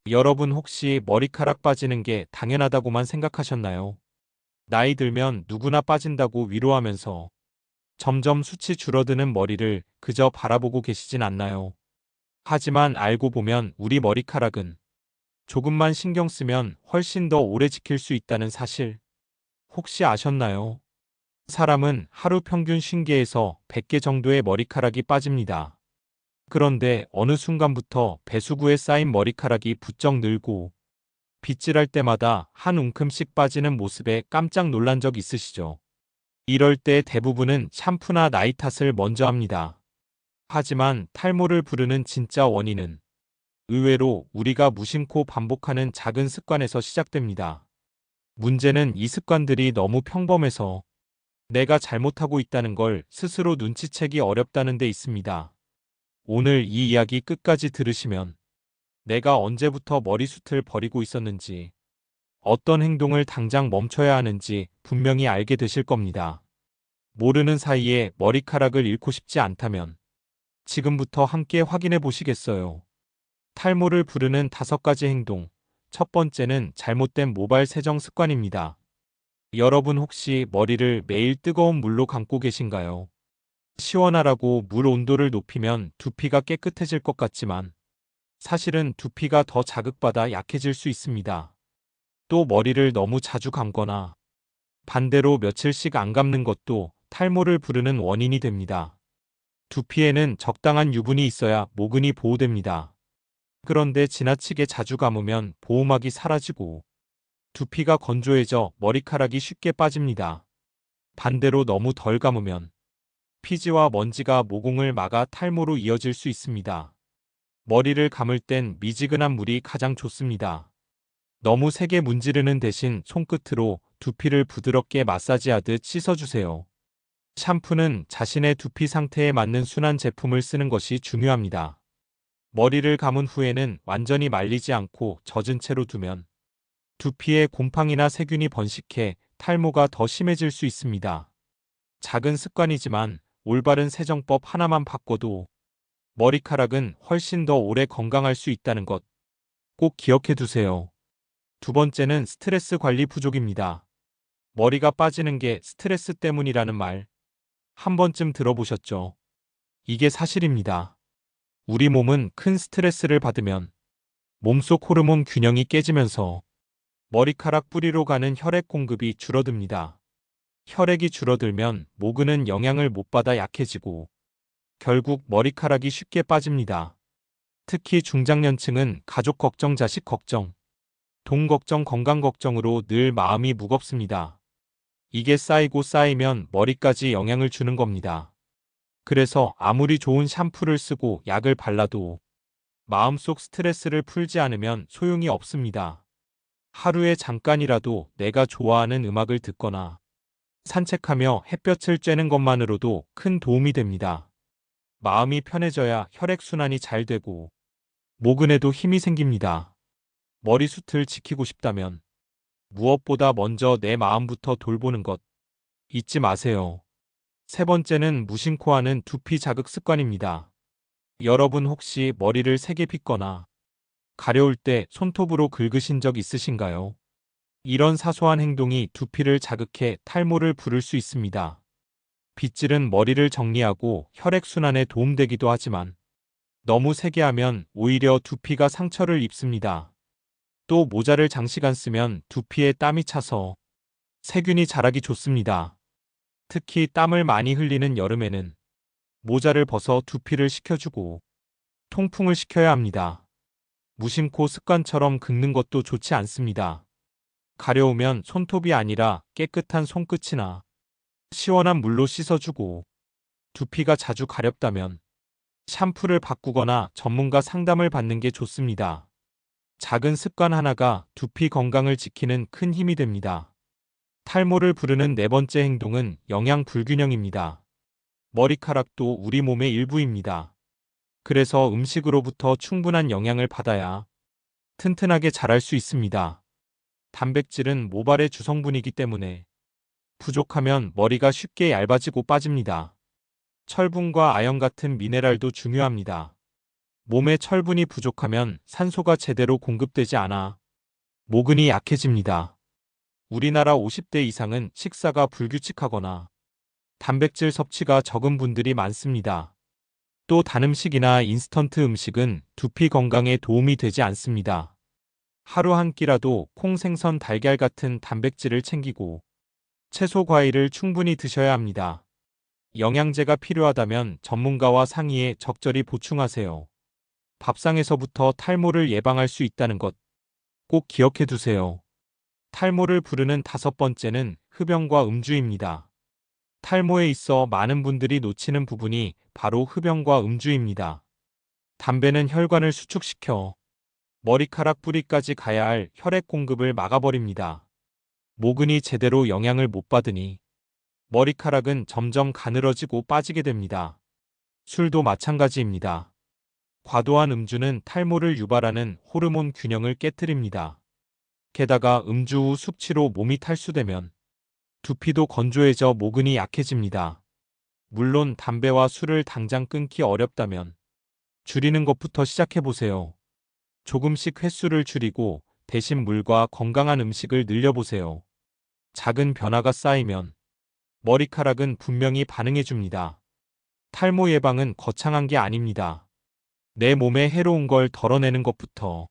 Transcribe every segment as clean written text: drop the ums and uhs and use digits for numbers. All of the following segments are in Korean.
여러분 혹시 머리카락 빠지는 게 당연하다고만 생각하셨나요? 나이 들면 누구나 빠진다고 위로하면서 점점 숱이 줄어드는 머리를 그저 바라보고 계시진 않나요? 하지만 알고 보면 우리 머리카락은 조금만 신경 쓰면 훨씬 더 오래 지킬 수 있다는 사실 혹시 아셨나요? 사람은 하루 평균 50개에서 100개 정도의 머리카락이 빠집니다. 그런데 어느 순간부터 배수구에 쌓인 머리카락이 부쩍 늘고 빗질할 때마다 한 움큼씩 빠지는 모습에 깜짝 놀란 적 있으시죠? 이럴 때 대부분은 샴푸나 나이 탓을 먼저 합니다. 하지만 탈모를 부르는 진짜 원인은 의외로 우리가 무심코 반복하는 작은 습관에서 시작됩니다. 문제는 이 습관들이 너무 평범해서 내가 잘못하고 있다는 걸 스스로 눈치채기 어렵다는 데 있습니다. 오늘 이 이야기 끝까지 들으시면 내가 언제부터 머리숱을 버리고 있었는지, 어떤 행동을 당장 멈춰야 하는지 분명히 알게 되실 겁니다. 모르는 사이에 머리카락을 잃고 싶지 않다면 지금부터 함께 확인해 보시겠어요? 탈모를 부르는 5가지 행동. 첫 번째는 잘못된 모발 세정 습관입니다. 여러분 혹시 머리를 매일 뜨거운 물로 감고 계신가요? 시원하라고 물 온도를 높이면 두피가 깨끗해질 것 같지만 사실은 두피가 더 자극받아 약해질 수 있습니다. 또 머리를 너무 자주 감거나 반대로 며칠씩 안 감는 것도 탈모를 부르는 원인이 됩니다. 두피에는 적당한 유분이 있어야 모근이 보호됩니다. 그런데 지나치게 자주 감으면 보호막이 사라지고 두피가 건조해져 머리카락이 쉽게 빠집니다. 반대로 너무 덜 감으면 피지와 먼지가 모공을 막아 탈모로 이어질 수 있습니다. 머리를 감을 땐 미지근한 물이 가장 좋습니다. 너무 세게 문지르는 대신 손끝으로 두피를 부드럽게 마사지하듯 씻어주세요. 샴푸는 자신의 두피 상태에 맞는 순한 제품을 쓰는 것이 중요합니다. 머리를 감은 후에는 완전히 말리지 않고 젖은 채로 두면 두피에 곰팡이나 세균이 번식해 탈모가 더 심해질 수 있습니다. 작은 습관이지만 올바른 세정법 하나만 바꿔도 머리카락은 훨씬 더 오래 건강할 수 있다는 것 꼭 기억해 두세요. 두 번째는 스트레스 관리 부족입니다. 머리가 빠지는 게 스트레스 때문이라는 말 한 번쯤 들어보셨죠? 이게 사실입니다. 우리 몸은 큰 스트레스를 받으면 몸속 호르몬 균형이 깨지면서 머리카락 뿌리로 가는 혈액 공급이 줄어듭니다. 혈액이 줄어들면 모근은 영양을 못 받아 약해지고 결국 머리카락이 쉽게 빠집니다. 특히 중장년층은 가족 걱정, 자식 걱정, 돈 걱정, 건강 걱정으로 늘 마음이 무겁습니다. 이게 쌓이고 쌓이면 머리까지 영향을 주는 겁니다. 그래서 아무리 좋은 샴푸를 쓰고 약을 발라도 마음속 스트레스를 풀지 않으면 소용이 없습니다. 하루에 잠깐이라도 내가 좋아하는 음악을 듣거나 산책하며 햇볕을 쬐는 것만으로도 큰 도움이 됩니다. 마음이 편해져야 혈액순환이 잘 되고 모근에도 힘이 생깁니다. 머리숱을 지키고 싶다면 무엇보다 먼저 내 마음부터 돌보는 것 잊지 마세요. 세 번째는 무심코 하는 두피 자극 습관입니다. 여러분 혹시 머리를 세게 빗거나 가려울 때 손톱으로 긁으신 적 있으신가요? 이런 사소한 행동이 두피를 자극해 탈모를 부를 수 있습니다. 빗질은 머리를 정리하고 혈액순환에 도움되기도 하지만 너무 세게 하면 오히려 두피가 상처를 입습니다. 또 모자를 장시간 쓰면 두피에 땀이 차서 세균이 자라기 좋습니다. 특히 땀을 많이 흘리는 여름에는 모자를 벗어 두피를 식혀주고 통풍을 시켜야 합니다. 무심코 습관처럼 긁는 것도 좋지 않습니다. 가려우면 손톱이 아니라 깨끗한 손끝이나 시원한 물로 씻어주고 두피가 자주 가렵다면 샴푸를 바꾸거나 전문가 상담을 받는 게 좋습니다. 작은 습관 하나가 두피 건강을 지키는 큰 힘이 됩니다. 탈모를 부르는 네 번째 행동은 영양 불균형입니다. 머리카락도 우리 몸의 일부입니다. 그래서 음식으로부터 충분한 영양을 받아야 튼튼하게 자랄 수 있습니다. 단백질은 모발의 주성분이기 때문에 부족하면 머리가 쉽게 얇아지고 빠집니다. 철분과 아연 같은 미네랄도 중요합니다. 몸에 철분이 부족하면 산소가 제대로 공급되지 않아 모근이 약해집니다. 우리나라 50대 이상은 식사가 불규칙하거나 단백질 섭취가 적은 분들이 많습니다. 또 단 음식이나 인스턴트 음식은 두피 건강에 도움이 되지 않습니다. 하루 한 끼라도 콩, 생선, 달걀 같은 단백질을 챙기고 채소, 과일을 충분히 드셔야 합니다. 영양제가 필요하다면 전문가와 상의해 적절히 보충하세요. 밥상에서부터 탈모를 예방할 수 있다는 것 꼭 기억해 두세요. 탈모를 부르는 다섯 번째는 흡연과 음주입니다. 탈모에 있어 많은 분들이 놓치는 부분이 바로 흡연과 음주입니다. 담배는 혈관을 수축시켜 머리카락 뿌리까지 가야 할 혈액 공급을 막아버립니다. 모근이 제대로 영양을 못 받으니 머리카락은 점점 가늘어지고 빠지게 됩니다. 술도 마찬가지입니다. 과도한 음주는 탈모를 유발하는 호르몬 균형을 깨뜨립니다. 게다가 음주 후 숙취로 몸이 탈수되면 두피도 건조해져 모근이 약해집니다. 물론 담배와 술을 당장 끊기 어렵다면 줄이는 것부터 시작해보세요. 조금씩 횟수를 줄이고 대신 물과 건강한 음식을 늘려보세요. 작은 변화가 쌓이면 머리카락은 분명히 반응해줍니다. 탈모 예방은 거창한 게 아닙니다. 내 몸에 해로운 걸 덜어내는 것부터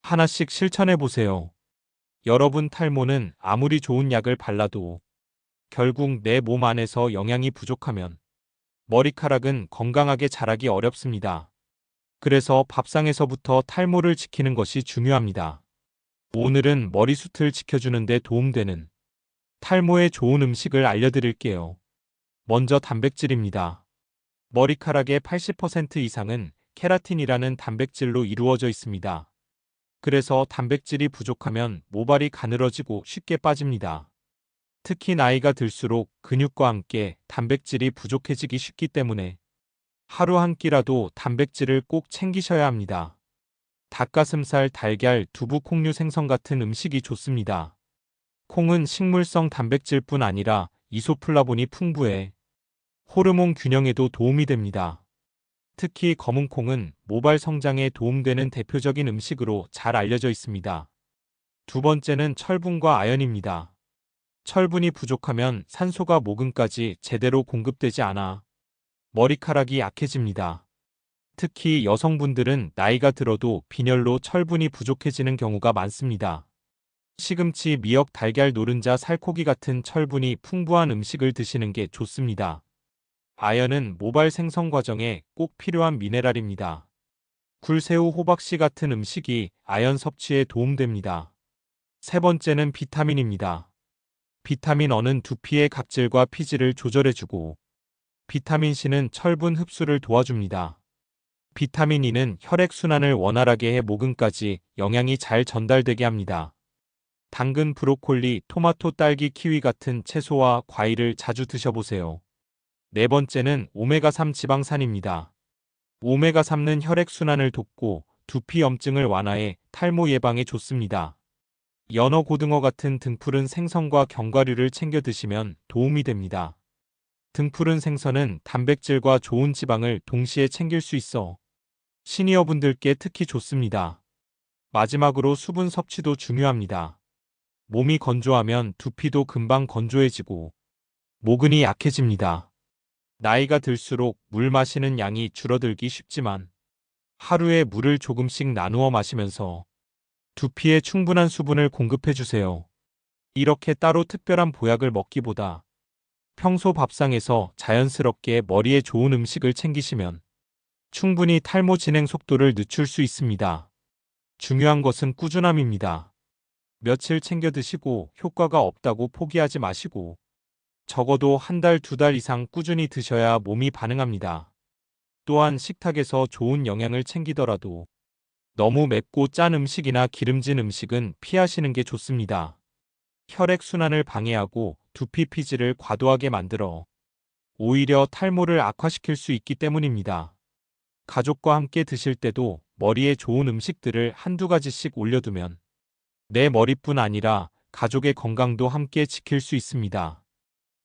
하나씩 실천해보세요. 여러분, 탈모는 아무리 좋은 약을 발라도 결국 내 몸 안에서 영양이 부족하면 머리카락은 건강하게 자라기 어렵습니다. 그래서 밥상에서부터 탈모를 지키는 것이 중요합니다. 오늘은 머리숱을 지켜주는 데 도움되는 탈모에 좋은 음식을 알려드릴게요. 먼저 단백질입니다. 머리카락의 80% 이상은 케라틴이라는 단백질로 이루어져 있습니다. 그래서 단백질이 부족하면 모발이 가늘어지고 쉽게 빠집니다. 특히 나이가 들수록 근육과 함께 단백질이 부족해지기 쉽기 때문에 하루 한 끼라도 단백질을 꼭 챙기셔야 합니다. 닭가슴살, 달걀, 두부, 콩류, 생선 같은 음식이 좋습니다. 콩은 식물성 단백질뿐 아니라 이소플라본이 풍부해 호르몬 균형에도 도움이 됩니다. 특히 검은 콩은 모발 성장에 도움되는 대표적인 음식으로 잘 알려져 있습니다. 두 번째는 철분과 아연입니다. 철분이 부족하면 산소가 모근까지 제대로 공급되지 않아 머리카락이 약해집니다. 특히 여성분들은 나이가 들어도 빈혈로 철분이 부족해지는 경우가 많습니다. 시금치, 미역, 달걀, 노른자, 살코기 같은 철분이 풍부한 음식을 드시는 게 좋습니다. 아연은 모발 생성 과정에 꼭 필요한 미네랄입니다. 굴, 새우, 호박씨 같은 음식이 아연 섭취에 도움됩니다. 세 번째는 비타민입니다. 비타민 E는 두피의 각질과 피지를 조절해주고 비타민 C는 철분 흡수를 도와줍니다. 비타민 E는 혈액순환을 원활하게 해 모근까지 영양이 잘 전달되게 합니다. 당근, 브로콜리, 토마토, 딸기, 키위 같은 채소와 과일을 자주 드셔보세요. 네 번째는 오메가3 지방산입니다. 오메가3는 혈액순환을 돕고 두피 염증을 완화해 탈모 예방에 좋습니다. 연어, 고등어 같은 등푸른 생선과 견과류를 챙겨 드시면 도움이 됩니다. 등푸른 생선은 단백질과 좋은 지방을 동시에 챙길 수 있어 시니어분들께 특히 좋습니다. 마지막으로 수분 섭취도 중요합니다. 몸이 건조하면 두피도 금방 건조해지고 모근이 약해집니다. 나이가 들수록 물 마시는 양이 줄어들기 쉽지만 하루에 물을 조금씩 나누어 마시면서 두피에 충분한 수분을 공급해 주세요. 이렇게 따로 특별한 보약을 먹기보다 평소 밥상에서 자연스럽게 머리에 좋은 음식을 챙기시면 충분히 탈모 진행 속도를 늦출 수 있습니다. 중요한 것은 꾸준함입니다. 며칠 챙겨 드시고 효과가 없다고 포기하지 마시고 적어도 한 달, 두 달 이상 꾸준히 드셔야 몸이 반응합니다. 또한 식탁에서 좋은 영양을 챙기더라도 너무 맵고 짠 음식이나 기름진 음식은 피하시는 게 좋습니다. 혈액순환을 방해하고 두피 피지를 과도하게 만들어 오히려 탈모를 악화시킬 수 있기 때문입니다. 가족과 함께 드실 때도 머리에 좋은 음식들을 한두 가지씩 올려두면 내 머리뿐 아니라 가족의 건강도 함께 지킬 수 있습니다.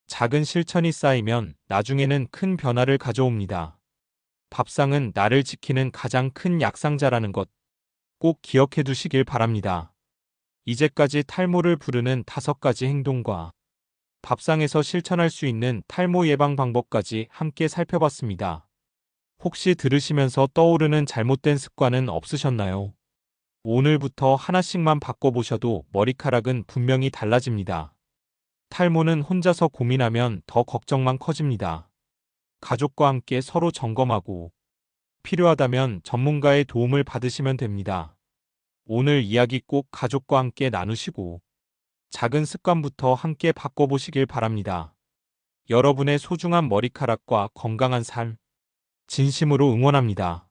작은 실천이 쌓이면 나중에는 큰 변화를 가져옵니다. 밥상은 나를 지키는 가장 큰 약상자라는 것 꼭 기억해 두시길 바랍니다. 이제까지 탈모를 부르는 5가지 행동과 밥상에서 실천할 수 있는 탈모 예방 방법까지 함께 살펴봤습니다. 혹시 들으시면서 떠오르는 잘못된 습관은 없으셨나요? 오늘부터 하나씩만 바꿔보셔도 머리카락은 분명히 달라집니다. 탈모는 혼자서 고민하면 더 걱정만 커집니다. 가족과 함께 서로 점검하고 필요하다면 전문가의 도움을 받으시면 됩니다. 오늘 이야기 꼭 가족과 함께 나누시고 작은 습관부터 함께 바꿔보시길 바랍니다. 여러분의 소중한 머리카락과 건강한 삶 진심으로 응원합니다.